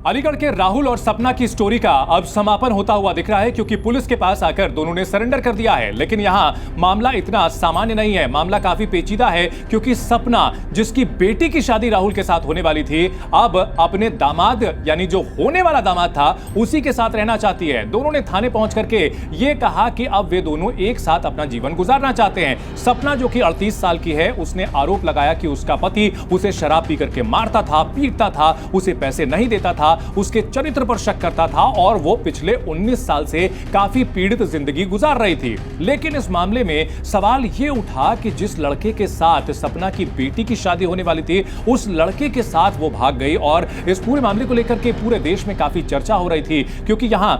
अलीगढ़ के राहुल और सपना की स्टोरी का अब समापन होता हुआ दिख रहा है, क्योंकि पुलिस के पास आकर दोनों ने सरेंडर कर दिया है। लेकिन यहां मामला इतना सामान्य नहीं है, मामला काफी पेचीदा है, क्योंकि सपना, जिसकी बेटी की शादी राहुल के साथ होने वाली थी, अब अपने दामाद यानी जो होने वाला दामाद था उसी के साथ रहना चाहती है। दोनों ने थाने पहुंच करके यह कहा कि अब वे दोनों एक साथ अपना जीवन गुजारना चाहते हैं। सपना, जो कि 38 साल की है, उसने आरोप लगाया कि उसका पति उसे शराब पी करके मारता था, पीटता था, उसे पैसे नहीं देता था, उसके चरित्र पर शक करता था और वो पिछले 19 साल से काफी पीड़ित जिंदगी गुजार रही थी। लेकिन इस मामले में सवाल ये उठा कि जिस लड़के के साथ सपना की बेटी की शादी होने वाली थी, उस लड़के के साथ वो भाग गई। और इस पूरे मामले को लेकर के पूरे देश में काफी चर्चा हो रही थी, क्योंकि यहां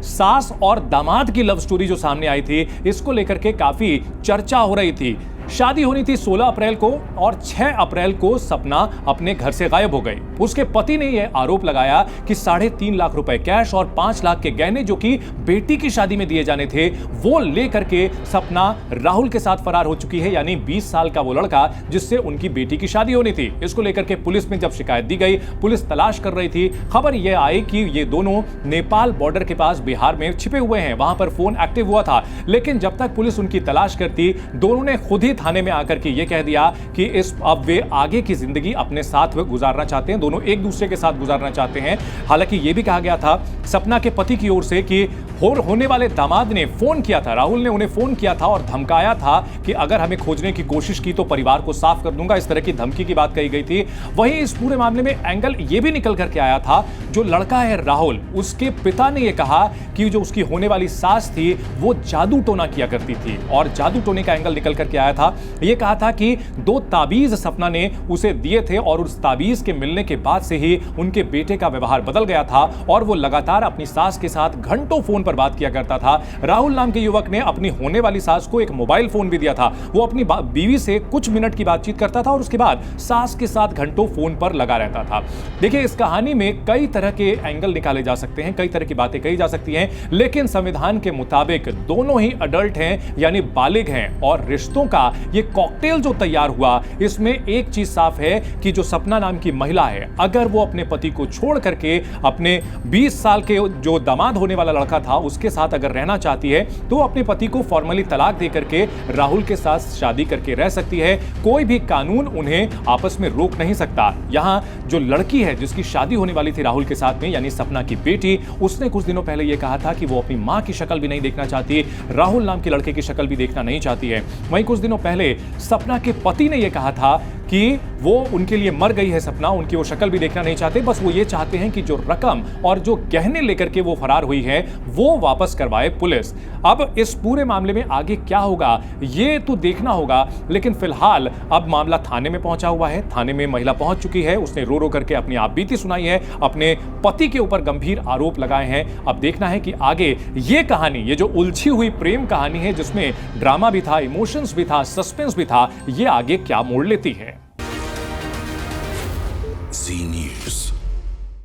सास और दामाद की लव स्टोरी जो सामने आई थी, इसको लेकर के काफी चर्चा हो रही थी। शादी होनी थी 16 अप्रैल को और 6 अप्रैल को सपना अपने घर से गायब हो गई। उसके पति ने यह आरोप लगाया कि 3.5 लाख रुपए कैश और 5 लाख के गहने, जो कि बेटी की शादी में दिए जाने थे, वो लेकर के सपना राहुल के साथ फरार हो चुकी है। यानी 20 साल का वो लड़का जिससे उनकी बेटी की शादी होनी थी। इसको लेकर के पुलिस में जब शिकायत दी गई, पुलिस तलाश कर रही थी। खबर यह आई कि ये दोनों नेपाल बॉर्डर के पास बिहार में छिपे हुए हैं, वहां पर फोन एक्टिव हुआ था। लेकिन जब तक पुलिस उनकी तलाश करती, दोनों ने खुद ही थाने में आकर के ये कह दिया कि अब वे आगे की जिंदगी अपने साथ गुजारना चाहते हैं, दोनों एक दूसरे के साथ गुजारना चाहते हैं। हालांकि यह भी कहा गया था सपना के पति की ओर से कि होने वाले दामाद ने फोन किया था, राहुल ने उन्हें फोन किया था और धमकाया था कि अगर हमें खोजने की कोशिश की तो परिवार को साफ कर दूंगा। इस तरह की धमकी की बात कही गई थी। वहीं इस पूरे मामले में एंगल यह भी निकल करके आया था, जो लड़का है राहुल, उसके पिता ने यह कहा कि जो उसकी होने वाली सास थी वो जादू टोना किया करती थी, और जादू टोने का एंगल निकल करके आया था। यह कहा था कि 2 ताबीज सपना ने उसे दिए थे और उस ताबीज के मिलने के बाद से ही उनके बेटे का व्यवहार बदल गया था और वो लगातार अपनी सास के साथ घंटों फोन पर बात किया करता था। राहुल नाम के युवक ने अपनी होने वाली सास को एक मोबाइल फोन भी दिया था। वो अपनी बीवी से कुछ मिनट की बातचीत करता था और उसके बाद सास के साथ घंटों फोन पर लगा रहता था। देखिए, इस कहानी में कई तरह के एंगल निकाले जा सकते हैं, कई तरह की बातें कही जा सकती हैं, लेकिन संविधान के मुताबिक दोनों ही अडल्ट हैं, यानी बालिग हैं। और रिश्तों का ये कॉकटेल जो तैयार हुआ, इसमें एक चीज साफ है कि जो सपना नाम की महिला है, अगर वो अपने पति को छोड़ करके अपने 20 साल के जो दामाद होने वाला लड़का था उसके साथ अगर रहना चाहती है, तो अपने पति को फॉर्मली तलाक दे करके राहुल के साथ शादी करके रह सकती है। कोई भी कानून उन्हें आपस में रोक नहीं सकता। यहां जो लड़की है जिसकी शादी होने वाली थी राहुल के साथ में, यानी सपना की बेटी, उसने कुछ दिनों पहले यह कहा था कि वो अपनी मां की शक्ल भी नहीं देखना चाहती, राहुल नाम के लड़के की शक्ल भी देखना नहीं चाहती है। वहीं कुछ दिनों पहले सपना के पति ने यह कहा था कि वो उनके लिए मर गई है सपना, उनकी वो शक्ल भी देखना नहीं चाहते, बस वो ये चाहते हैं कि जो रकम और जो गहने लेकर के वो फरार हुई है वो वापस करवाए पुलिस। अब इस पूरे मामले में आगे क्या होगा ये तो देखना होगा, लेकिन फिलहाल अब मामला थाने में पहुंचा हुआ है। थाने में महिला पहुंच चुकी है, उसने रो रो करके अपनी आपबीती सुनाई है, अपने पति के ऊपर गंभीर आरोप लगाए हैं। अब देखना है कि आगे ये कहानी, ये जो उलझी हुई प्रेम कहानी है जिसमें ड्रामा भी था, इमोशंस भी था, सस्पेंस भी था, ये आगे क्या मोड़ लेती है।